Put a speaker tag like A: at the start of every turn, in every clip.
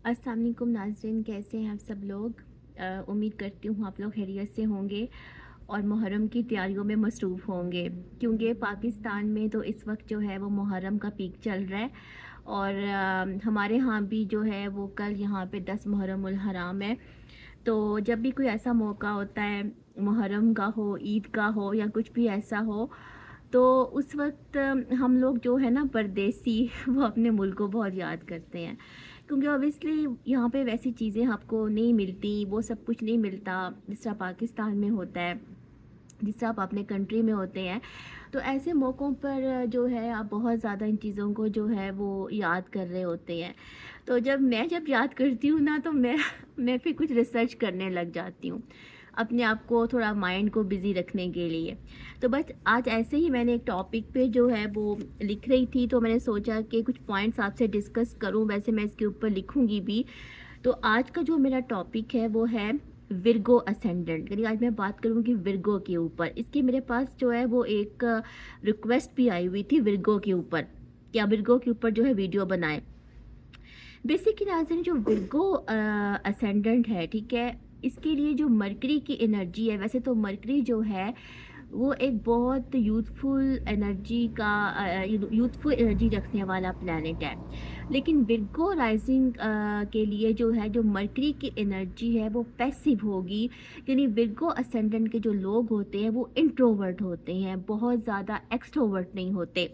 A: अस्सलाम वालेकुम नाज़रीन, कैसे हैं आप सब लोग। उम्मीद करती हूँ आप लोग खैरियत से होंगे और मुहर्रम की तैयारियों में मसरूफ़ होंगे, क्योंकि पाकिस्तान में तो इस वक्त जो है वो मुहर्रम का पीक चल रहा है। और हमारे यहाँ भी जो है वो कल यहाँ पे 10 मुहर्रमुल हराम है। तो जब भी कोई ऐसा मौका होता है, मुहर्रम का हो, ईद का हो या कुछ भी ऐसा हो, तो उस वक्त हम लोग जो है ना परदेसी वो अपने मुल्क को बहुत याद करते हैं, क्योंकि ऑब्वियसली यहाँ पे वैसी चीज़ें आपको नहीं मिलती, वो सब कुछ नहीं मिलता जिस तरह पाकिस्तान में होता है, जिस तरह आप अपने कंट्री में होते हैं। तो ऐसे मौक़ों पर जो है आप बहुत ज़्यादा इन चीज़ों को जो है वो याद कर रहे होते हैं। तो जब याद करती हूँ ना, तो मैं फिर कुछ रिसर्च करने लग जाती हूँ, अपने आप को थोड़ा माइंड को बिज़ी रखने के लिए। तो बस आज ऐसे ही मैंने एक टॉपिक पे जो है वो लिख रही थी, तो मैंने सोचा कि कुछ पॉइंट्स आपसे डिस्कस करूं। वैसे मैं इसके ऊपर लिखूंगी भी। तो आज का जो मेरा टॉपिक है वो है विर्गो असेंडेंट, यानी आज मैं बात करूंगी विर्गो के ऊपर। इसके मेरे पास जो है वो एक रिक्वेस्ट भी आई हुई थी विर्गो के ऊपर, क्या विर्गो के ऊपर जो है वीडियो बनाए। बेसिकली नाज़रीन, जो विर्गो असेंडेंट है, ठीक है, इसके लिए जो मरकरी की एनर्जी है, वैसे तो मरकरी जो है वो एक बहुत यूथफुल एनर्जी रखने वाला प्लैनेट है। लेकिन विर्गो राइजिंग के लिए जो है जो मरकरी की एनर्जी है वो पैसिव होगी। यानी विर्गो असेंडेंट के जो लोग होते हैं वो इंट्रोवर्ट होते हैं, बहुत ज़्यादा एक्सट्रोवर्ट नहीं होते।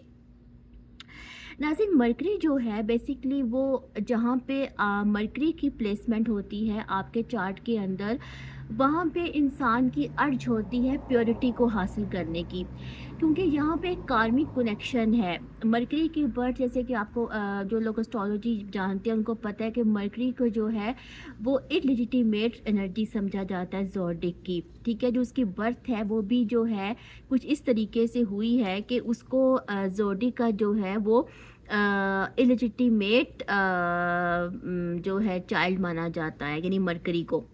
A: नाज़रीन, मरकरी जो है बेसिकली वो जहाँ पे मरकरी की प्लेसमेंट होती है आपके चार्ट के अंदर, वहाँ पे इंसान की अर्ज होती है प्योरिटी को हासिल करने की, क्योंकि यहाँ पे एक कार्मिक कनेक्शन है मरकरी की बर्थ। जैसे कि आपको जो लोग एस्ट्रोलॉजी जानते हैं उनको पता है कि मरकरी को जो है वो इलेजिटिमेट एनर्जी समझा जाता है ज़ोडिक की, ठीक है। जो उसकी बर्थ है वो भी जो है कुछ इस तरीके से हुई है कि उसको ज़ोडिक का जो है वो इलेजिटिमेट जो है चाइल्ड माना जाता है, यानी मरकरी को।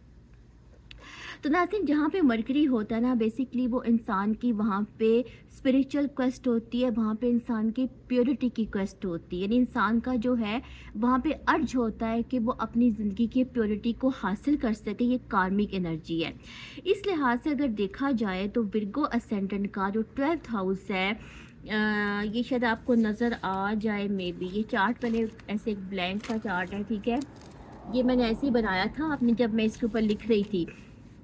A: तो नाज़रीन, जहाँ पे मरकरी होता है ना, बेसिकली वो इंसान की वहाँ पे स्पिरिचुअल क्वेस्ट होती है, वहाँ पे इंसान की प्योरिटी की क्वेस्ट होती है। यानी इंसान का जो है वहाँ पे अर्ज होता है कि वो अपनी ज़िंदगी की प्योरिटी को हासिल कर सके। ये कार्मिक एनर्जी है। इस लिहाज से अगर देखा जाए तो विर्गो असेंडेंट का जो 12th हाउस है, ये शायद आपको नज़र आ जाए मे बी। ये चार्ट मैंने ऐसे एक ब्लैंक सा चार्ट है, ठीक है, ये मैंने ऐसे ही बनाया था आपने जब मैं इसके ऊपर लिख रही थी।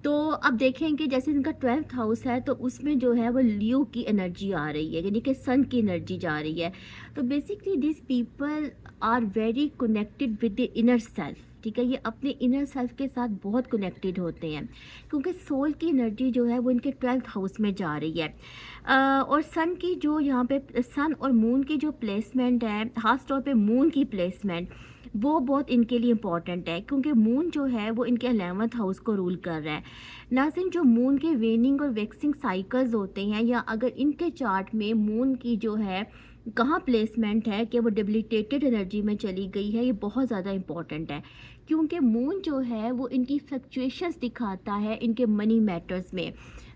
A: तो अब देखें कि जैसे इनका 12th हाउस है तो उसमें जो है वो लियो की एनर्जी आ रही है, यानी कि सन की एनर्जी जा रही है। तो basically this people are very connected with the inner self, ठीक है। ये अपने इनर सेल्फ के साथ बहुत कनेक्टेड होते हैं, क्योंकि सोल की एनर्जी जो है वो इनके 12th हाउस में जा रही है। और सन की जो यहाँ पे सन और मून की जो प्लेसमेंट है, ख़ास तौर पे मून की प्लेसमेंट, वो बहुत इनके लिए इम्पॉर्टेंट है, क्योंकि मून जो है वो इनके 11th हाउस को रूल कर रहा है। नाज़रीन, जो मून के वेनिंग और वैक्सिंग साइकिल्स होते हैं, या अगर इनके चार्ट में मून की जो है कहाँ प्लेसमेंट है कि वो डिबिलिटेटेड एनर्जी में चली गई है, ये बहुत ज़्यादा इम्पॉर्टेंट है, क्योंकि मून जो है वो इनकी फ्लक्चुएशंस दिखाता है इनके मनी मैटर्स में।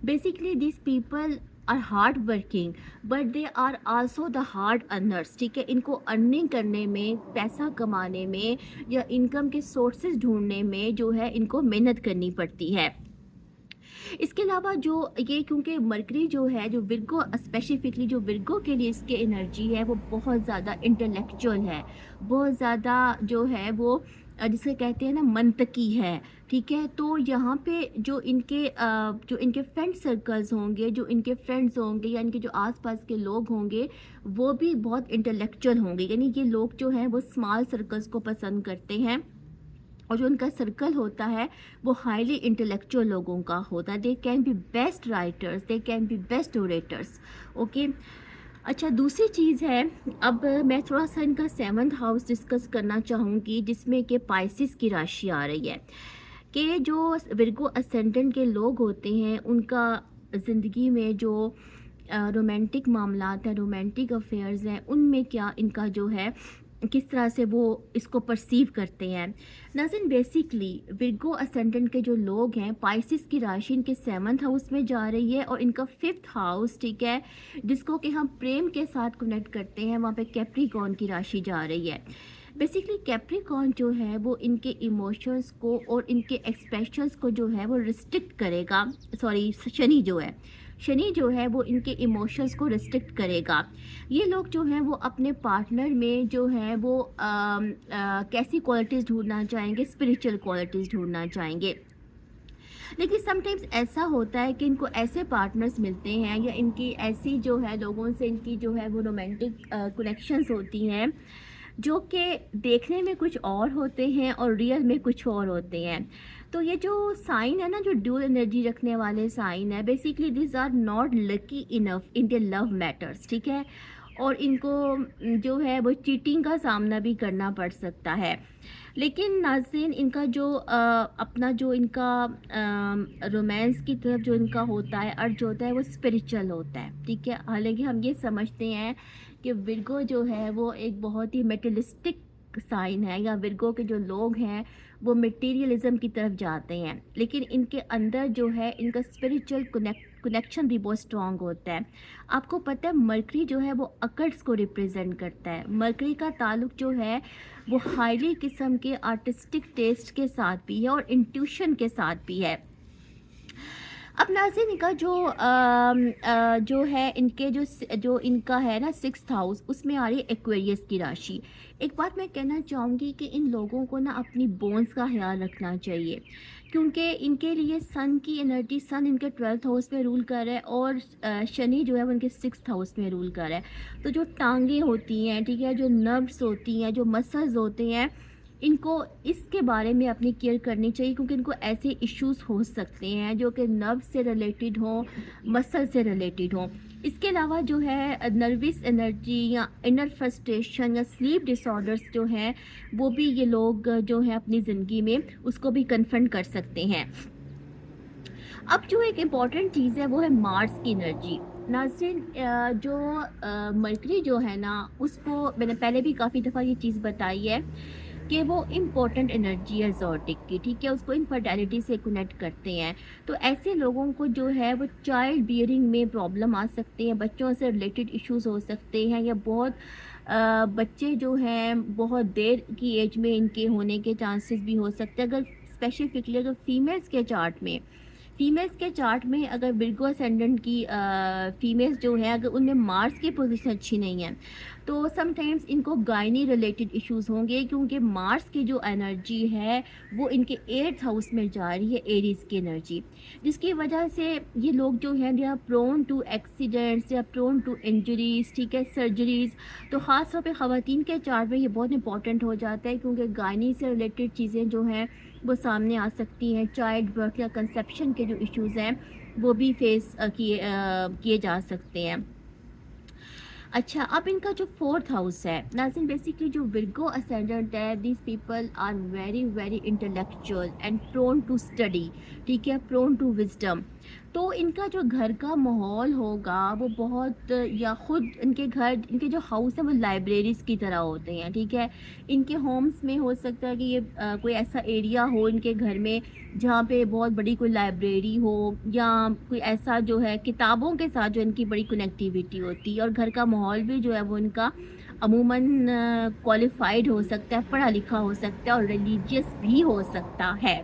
A: Basically this people are hard working but they are also the hard earners, ठीक है। इनको अर्निंग करने में, पैसा कमाने में या इनकम के सोर्सेज ढूंढने में जो है इनको मेहनत करनी पड़ती है। इसके अलावा जो ये, क्योंकि मरकरी जो है, जो विर्गो स्पेसिफिकली जो विर्गो के लिए इसके एनर्जी है वो बहुत ज़्यादा इंटेलेक्चुअल है, बहुत ज़्यादा जो है वो जिसे कहते हैं ना मंतकी है, ठीक है। तो यहाँ पे जो इनके फ्रेंड सर्कल्स होंगे, जो इनके फ्रेंड्स होंगे या इनके जो आसपास के लोग होंगे, वो भी बहुत इंटेलेक्चुअल होंगे। यानी ये लोग जो हैं वो स्मॉल सर्कल्स को पसंद करते हैं, और जो उनका सर्कल होता है वो हाईली इंटेलेक्चुअल लोगों का होता है। They can be best writers, they can be best orators, okay. अच्छा, दूसरी चीज़ है, अब मैं थोड़ा सा इनका 7th हाउस डिस्कस करना चाहूँगी, जिसमें कि पाइसिस की राशि आ रही है कि जो विर्गो असेंडेंट के लोग होते हैं उनका ज़िंदगी में जो रोमांटिक मामलात हैं, रोमांटिक अफेयर्स हैं, उनमें क्या इनका जो है किस तरह से वो इसको परसीव करते हैं। नाज़रीन, बेसिकली विर्गो असेंडेंट के जो लोग हैं, पाइसिस की राशि इनके 7th हाउस में जा रही है, और इनका 5th हाउस, ठीक है, जिसको कि हम प्रेम के साथ कनेक्ट करते हैं, वहाँ पे कैप्रिकॉर्न की राशि जा रही है। बेसिकली कैप्रिकॉर्न जो है वो इनके इमोशंस को और इनके एक्सप्रेशंस को जो है वो रिस्ट्रिक्ट करेगा। सॉरी, शनि जो है, शनि जो है वो इनके इमोशंस को रिस्ट्रिक्ट करेगा। ये लोग जो हैं वो अपने पार्टनर में जो है वो कैसी क्वालिटीज़ ढूंढना चाहेंगे, स्पिरिचुअल क्वालिटीज़ ढूंढना चाहेंगे। लेकिन समटाइम्स ऐसा होता है कि इनको ऐसे पार्टनर्स मिलते हैं या इनकी ऐसी जो है लोगों से इनकी जो है वो रोमांटिक कनेक्शंस होती हैं जो कि देखने में कुछ और होते हैं और रियल में कुछ और होते हैं। तो ये जो साइन है ना, जो ड्यूल एनर्जी रखने वाले साइन है, basically this are not lucky enough in the love matters, ठीक है। और इनको जो है वो चीटिंग का सामना भी करना पड़ सकता है। लेकिन नाज़रीन, इनका जो अपना जो इनका रोमांस की तरफ जो इनका होता है अर्ज होता है वो स्पिरिचुअल होता है, ठीक है। हालांकि हम ये समझते हैं कि विर्गो जो है वो एक बहुत ही मेटलिस्टिक साइन है, या विर्गो के जो लोग हैं वो मटेरियलिज्म की तरफ जाते हैं, लेकिन इनके अंदर जो है इनका स्पिरिचुअल कनेक्शन भी बहुत स्ट्रॉन्ग होता है। आपको पता है मरकरी जो है वो अकर्ट्स को रिप्रेजेंट करता है। मरकरी का ताल्लुक जो है वो हाईली किस्म के आर्टिस्टिक टेस्ट के साथ भी है और इंट्यूशन के साथ भी है। अब नाज़रीन, का जो है इनके जो इनका है ना 6th हाउस, उसमें आ रही है एक्वेरियस की राशि। एक बात मैं कहना चाहूँगी कि इन लोगों को ना अपनी बोन्स का ख्याल रखना चाहिए, क्योंकि इनके लिए सन की एनर्जी, सन इनके 12th हाउस में रूल कर रहा है और शनि जो है वो इनके 6th हाउस में रूल कर रहा है। तो जो टांगें होती हैं, ठीक है, जो नर्व्स होती हैं, जो मसल्स होते हैं, इनको इसके बारे में अपनी केयर करनी चाहिए, क्योंकि इनको ऐसे इश्यूज हो सकते हैं जो कि नर्व से रिलेटेड हों, मसल से रिलेटेड हों। इसके अलावा जो है नर्वस एनर्जी या इनर फ्रस्ट्रेशन या स्लीप डिसऑर्डर्स जो हैं वो भी ये लोग जो है अपनी ज़िंदगी में उसको भी कन्फ्रंट कर सकते हैं। अब जो एक इम्पॉर्टेंट चीज़ है वो है मार्स की एनर्जी। नाज़रीन, जो मरकरी जो है ना, उसको मैंने पहले भी काफ़ी दफ़ा ये चीज़ बताई है कि वो इम्पोर्टेंट एनर्जी है ज़ोडिक की, ठीक है, उसको इनफर्टिलिटी से कनेक्ट करते हैं। तो ऐसे लोगों को जो है वो चाइल्ड बियरिंग में प्रॉब्लम आ सकते हैं, बच्चों से रिलेटेड इश्यूज हो सकते हैं, या बहुत बच्चे जो हैं बहुत देर की एज में इनके होने के चांसेस भी हो सकते हैं। अगर स्पेसिफिकली अगर फीमेल्स के चार्ट में अगर विर्गो असेंडेंट की फीमेल्स जो है अगर उनमें मार्स की पोजीशन अच्छी नहीं है तो समटाइम्स इनको गायनी रिलेटेड इश्यूज होंगे, क्योंकि मार्स की जो एनर्जी है वो इनके 8th हाउस में जा रही है, एरीज की एनर्जी, जिसकी वजह से ये लोग जो हैं they are prone to accidents, they are prone to injuries, ठीक है, सर्जरीज। तो ख़ास तौर पे ख़वातीन के चार्ट में ये बहुत इंपॉर्टेंट हो जाता है, क्योंकि गायनी से रिलेटेड चीज़ें जो हैं वो सामने आ सकती हैं। चाइल्ड बर्थ या कंसेप्शन के जो इश्यूज़ हैं वो भी फेस किए जा सकते हैं। अच्छा, अब इनका जो 4th हाउस है नाज़रीन, बेसिकली जो विर्गो असेंडेंट है, these people are very very intellectual and prone to study, ठीक है, प्रोन टू विजडम। तो इनका जो घर का माहौल होगा वो बहुत, या ख़ुद इनके घर, इनके जो हाउस है वो लाइब्रेरीज़ की तरह होते हैं, ठीक है। इनके होम्स में हो सकता है कि ये कोई ऐसा एरिया हो इनके घर में जहाँ पे बहुत बड़ी कोई लाइब्रेरी हो, या कोई ऐसा जो है किताबों के साथ जो इनकी बड़ी कनेक्टिविटी होती है। और घर का माहौल भी जो है वो इनका अमूमन क्वालिफाइड हो सकता है, पढ़ा लिखा हो सकता है और रिलीजियस भी हो सकता है।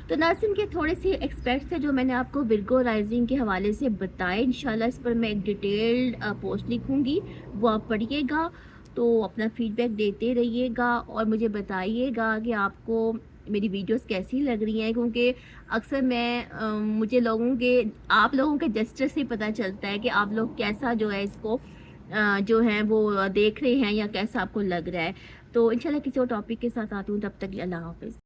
A: तो नाज़रीन, के थोड़े से एक्सपेक्ट्स थे जो मैंने आपको विर्गो राइजिंग के हवाले से बताए। इंशाल्लाह इस पर मैं एक डिटेल्ड पोस्ट लिखूँगी, वो आप पढ़िएगा। तो अपना फीडबैक देते रहिएगा और मुझे बताइएगा कि आपको मेरी वीडियोस कैसी लग रही हैं, क्योंकि अक्सर मुझे आप लोगों के जेस्चर से पता चलता है कि आप लोग कैसा जो है इसको जो है वो देख रहे हैं या कैसा आपको लग रहा है। तो इंशाल्लाह किसी और टॉपिक के साथ आती हूँ, तब तक अल्लाह हाफ़िज़।